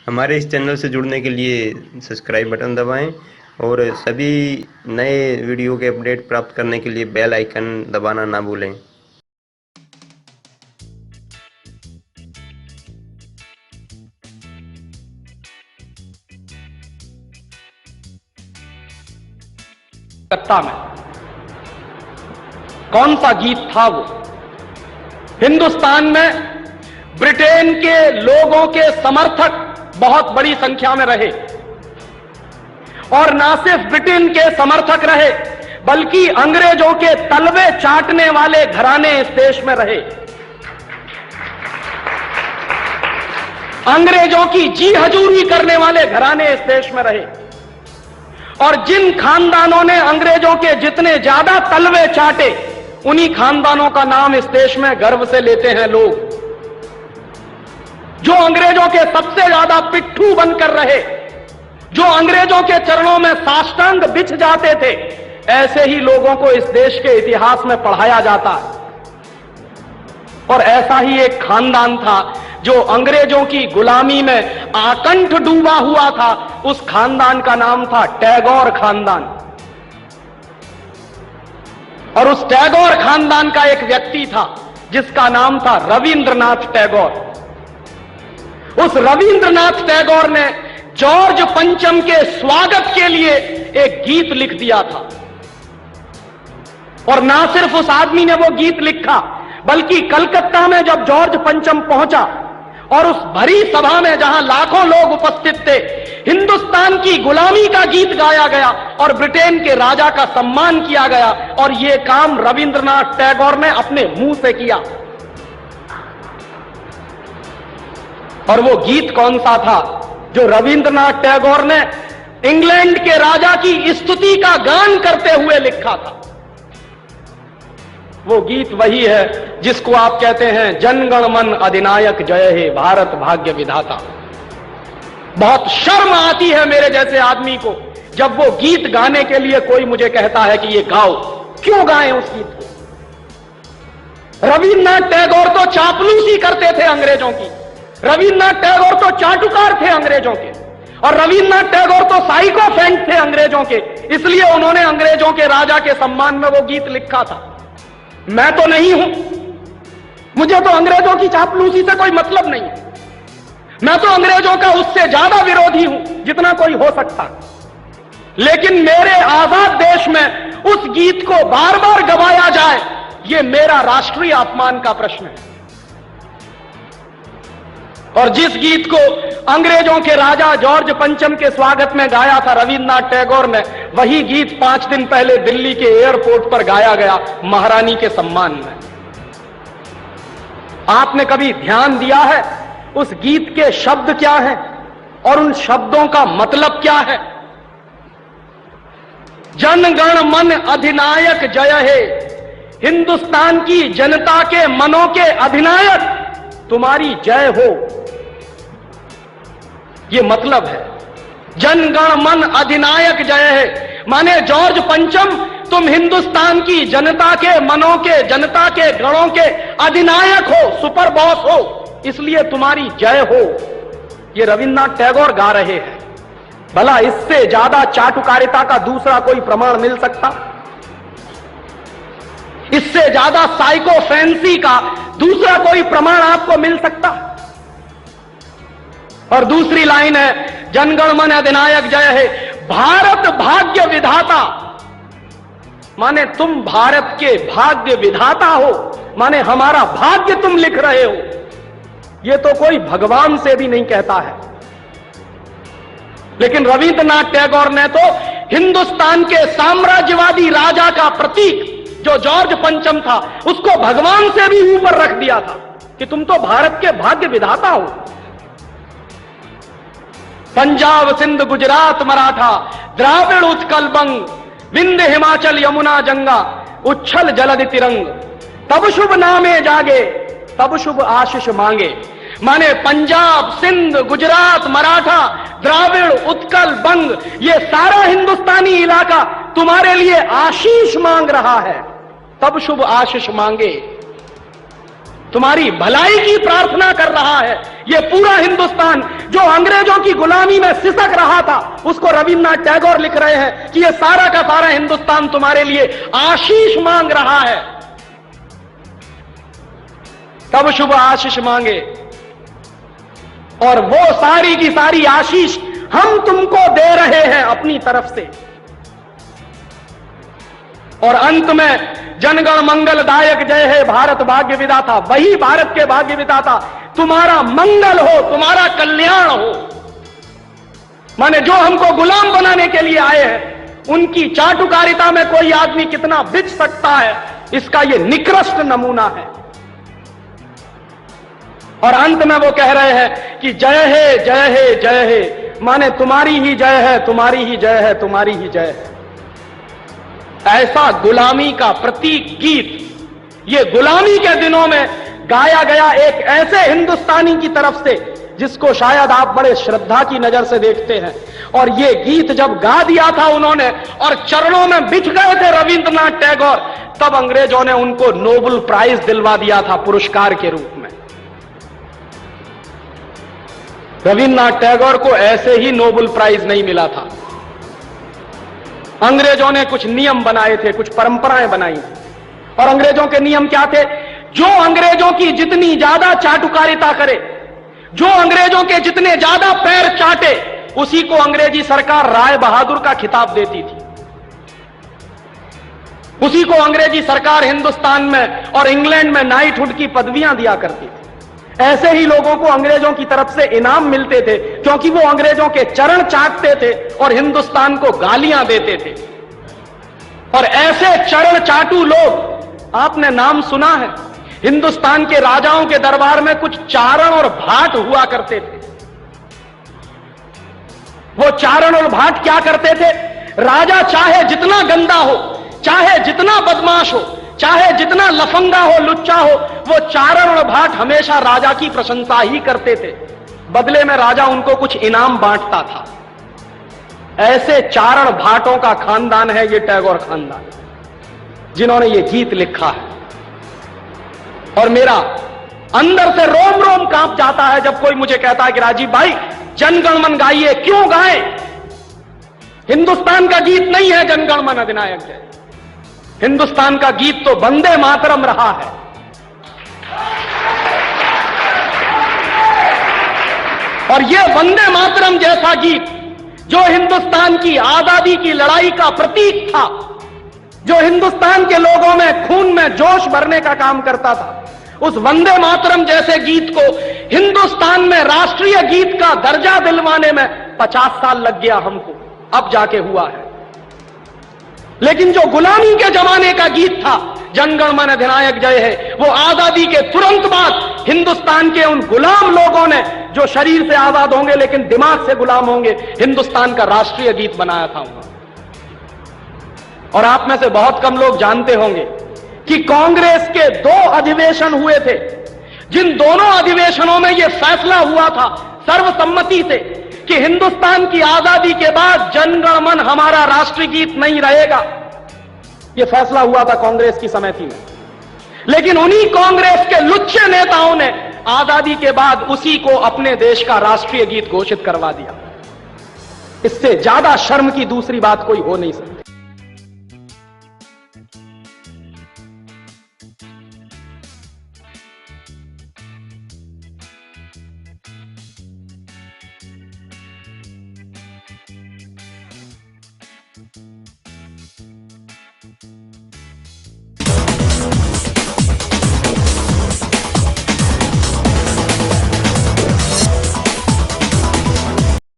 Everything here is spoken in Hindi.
हमारे इस चैनल से जुड़ने के लिए सब्सक्राइब बटन दबाएं और सभी नए वीडियो के अपडेट प्राप्त करने के लिए बेल आइकन दबाना ना भूलें। कलकत्ता में कौन सा गीत था वो? हिंदुस्तान में ब्रिटेन के लोगों के समर्थक बहुत बड़ी संख्या में रहे और ना सिर्फ ब्रिटेन के समर्थक रहे बल्कि अंग्रेजों के तलवे चाटने वाले घराने इस देश में रहे। अंग्रेजों की जी हजूरी करने वाले घराने इस देश में रहे और जिन खानदानों ने अंग्रेजों के जितने ज्यादा तलवे चाटे उन्हीं खानदानों का नाम इस देश में गर्व से लेते हैं लोग। जो अंग्रेजों के सबसे ज्यादा पिट्ठू बनकर रहे, जो अंग्रेजों के चरणों में साष्टांग बिछ जाते थे, ऐसे ही लोगों को इस देश के इतिहास में पढ़ाया जाता है। और ऐसा ही एक खानदान था जो अंग्रेजों की गुलामी में आकंठ डूबा हुआ था। उस खानदान का नाम था टैगोर खानदान। और उस टैगोर खानदान का एक व्यक्ति था जिसका नाम था रविंद्रनाथ टैगोर। उस रविंद्रनाथ टैगोर ने जॉर्ज पंचम के स्वागत के लिए एक गीत लिख दिया था। और ना सिर्फ उस आदमी ने वो गीत लिखा बल्कि कलकत्ता में जब जॉर्ज पंचम पहुंचा और उस भरी सभा में जहां लाखों लोग उपस्थित थे, हिंदुस्तान की गुलामी का गीत गाया गया और ब्रिटेन के राजा का सम्मान किया गया। और यह काम रविंद्रनाथ टैगोर ने अपने मुंह से किया। और वो गीत कौन सा था जो रविंद्रनाथ टैगोर ने इंग्लैंड के राजा की स्तुति का गान करते हुए लिखा था? वो गीत वही है जिसको आप कहते हैं जनगण मन अधिनायक जय हे भारत भाग्य विधाता। बहुत शर्म आती है मेरे जैसे आदमी को जब वो गीत गाने के लिए कोई मुझे कहता है कि ये गाओ। क्यों गाएं उस गीत को? रविन्द्रनाथ टैगोर तो चापलूसी करते थे अंग्रेजों की। रविन्द्रनाथ टैगोर तो चाटुकार थे अंग्रेजों के। और रविन्द्रनाथ टैगोर तो साइकोफेंट थे अंग्रेजों के। इसलिए उन्होंने अंग्रेजों के राजा के सम्मान में वो गीत लिखा था। मैं तो नहीं हूं, मुझे तो अंग्रेजों की चापलूसी से कोई मतलब नहीं है। मैं तो अंग्रेजों का उससे ज्यादा विरोधी हूं जितना कोई हो सकता। लेकिन मेरे आजाद देश में उस गीत को बार बार गवाया जाए, यह मेरा राष्ट्रीय अपमान का प्रश्न है। और जिस गीत को अंग्रेजों के राजा जॉर्ज पंचम के स्वागत में गाया था रविन्द्रनाथ टैगोर ने, वही गीत 5 दिन पहले दिल्ली के एयरपोर्ट पर गाया गया महारानी के सम्मान में। आपने कभी ध्यान दिया है उस गीत के शब्द क्या हैं और उन शब्दों का मतलब क्या है? जनगण मन अधिनायक जय हे, हिंदुस्तान की जनता के मनों के अधिनायक तुम्हारी जय हो, ये मतलब है। जनगण मन अधिनायक जय है माने जॉर्ज पंचम तुम हिंदुस्तान की जनता के मनों के, जनता के गणों के अधिनायक हो, सुपर बॉस हो, इसलिए तुम्हारी जय हो। ये रविन्द्रनाथ टैगोर गा रहे हैं। भला इससे ज्यादा चाटुकारिता का दूसरा कोई प्रमाण मिल सकता? इससे ज्यादा साइकोफेंसी का दूसरा कोई प्रमाण आपको मिल सकता? और दूसरी लाइन है जनगण मन अधिनायक जय है, भारत भाग्य विधाता, माने तुम भारत के भाग्य विधाता हो, माने हमारा भाग्य तुम लिख रहे हो। यह तो कोई भगवान से भी नहीं कहता है। लेकिन रविन्द्रनाथ टैगोर ने तो हिंदुस्तान के साम्राज्यवादी राजा का प्रतीक जो जॉर्ज पंचम था उसको भगवान से भी ऊपर रख दिया था कि तुम तो भारत के भाग्य विधाता हो। पंजाब सिंध गुजरात मराठा द्राविड़ उत्कल बंग, विंध्य हिमाचल यमुना जंगा, उच्छल जलद तिरंग, तब शुभ नामे जागे तब शुभ आशीष मांगे। माने पंजाब सिंध गुजरात मराठा द्राविड़ उत्कल बंग, ये सारा हिंदुस्तानी इलाका तुम्हारे लिए आशीष मांग रहा है, तब शुभ आशीष मांगे। तुम्हारी भलाई की प्रार्थना कर रहा है। ये पूरा हिंदुस्तान जो अंग्रेजों की गुलामी में सिसक रहा था, उसको रविन्द्रनाथ टैगोर लिख रहे हैं कि ये सारा का सारा हिंदुस्तान तुम्हारे लिए आशीष मांग रहा है। तब शुभ आशीष मांगे, और वो सारी की सारी आशीष हम तुमको दे रहे हैं अपनी तरफ से। और अंत में जनगण मंगलदायक जय है भारत भाग्य विधाता, वही भारत के भाग्य विधाता तुम्हारा मंगल हो, तुम्हारा कल्याण हो। माने जो हमको गुलाम बनाने के लिए आए हैं, उनकी चाटुकारिता में कोई आदमी कितना बिच सकता है, इसका यह निकृष्ट नमूना है। और अंत में वो कह रहे हैं कि जय है जय है जय है, माने तुम्हारी ही जय है, तुम्हारी ही जय है, तुम्हारी ही जय है। ऐसा गुलामी का प्रतीक गीत ये गुलामी के दिनों में गाया गया एक ऐसे हिंदुस्तानी की तरफ से जिसको शायद आप बड़े श्रद्धा की नजर से देखते हैं। और ये गीत जब गा दिया था उन्होंने और चरणों में बिछ गए थे रविंद्रनाथ टैगोर, तब अंग्रेजों ने उनको नोबेल प्राइज दिलवा दिया था पुरस्कार के रूप में। रविन्द्रनाथ टैगोर को ऐसे ही नोबेल प्राइज नहीं मिला था। अंग्रेजों ने कुछ नियम बनाए थे, कुछ परंपराएं बनाई थी। और अंग्रेजों के नियम क्या थे? जो अंग्रेजों की जितनी ज्यादा चाटुकारिता करे, जो अंग्रेजों के जितने ज्यादा पैर चाटे, उसी को अंग्रेजी सरकार राय बहादुर का खिताब देती थी। उसी को अंग्रेजी सरकार हिंदुस्तान में और इंग्लैंड में नाइटहुड की पदवियां दिया करती थी। ऐसे ही लोगों को अंग्रेजों की तरफ से इनाम मिलते थे, क्योंकि वो अंग्रेजों के चरण चाटते थे और हिंदुस्तान को गालियां देते थे। और ऐसे चरण चाटू लोग, आपने नाम सुना है, हिंदुस्तान के राजाओं के दरबार में कुछ चारण और भाट हुआ करते थे। वो चारण और भाट क्या करते थे? राजा चाहे जितना गंदा हो, चाहे जितना बदमाश हो, चाहे जितना लफंगा हो, लुच्चा हो, वो चारण और भाट हमेशा राजा की प्रशंसा ही करते थे। बदले में राजा उनको कुछ इनाम बांटता था। ऐसे चारण भाटों का खानदान है ये टैगोर खानदान, जिन्होंने ये गीत लिखा है। और मेरा अंदर से रोम रोम कांप जाता है जब कोई मुझे कहता है कि राजीव भाई जनगण मन गाइए। क्यों गाएं? हिंदुस्तान का गीत नहीं है जनगण मन अधिनायक जय। हिंदुस्तान का गीत तो वंदे मातरम रहा है। और यह वंदे मातरम जैसा गीत जो हिंदुस्तान की आजादी की लड़ाई का प्रतीक था, जो हिंदुस्तान के लोगों में खून में जोश भरने का काम करता था, उस वंदे मातरम जैसे गीत को हिंदुस्तान में राष्ट्रीय गीत का दर्जा दिलवाने में 50 साल लग गया हमको, अब जाके हुआ है। लेकिन जो गुलामी के जमाने का गीत था, जनगण मन अधिनायक जय है, वो आजादी के तुरंत बाद हिंदुस्तान के उन गुलाम लोगों ने, जो शरीर से आजाद होंगे लेकिन दिमाग से गुलाम होंगे, हिंदुस्तान का राष्ट्रीय गीत बनाया था उन्होंने। और आप में से बहुत कम लोग जानते होंगे कि कांग्रेस के 2 अधिवेशन हुए थे, जिन दोनों अधिवेशनों में यह फैसला हुआ था सर्वसम्मति से कि हिंदुस्तान की आजादी के बाद जनगण मन हमारा राष्ट्रीय गीत नहीं रहेगा। यह फैसला हुआ था कांग्रेस की समिति में। लेकिन उन्हीं कांग्रेस के लुच्चे नेताओं ने आजादी के बाद उसी को अपने देश का राष्ट्रीय गीत घोषित करवा दिया। इससे ज्यादा शर्म की दूसरी बात कोई हो नहीं सकती। Thank you.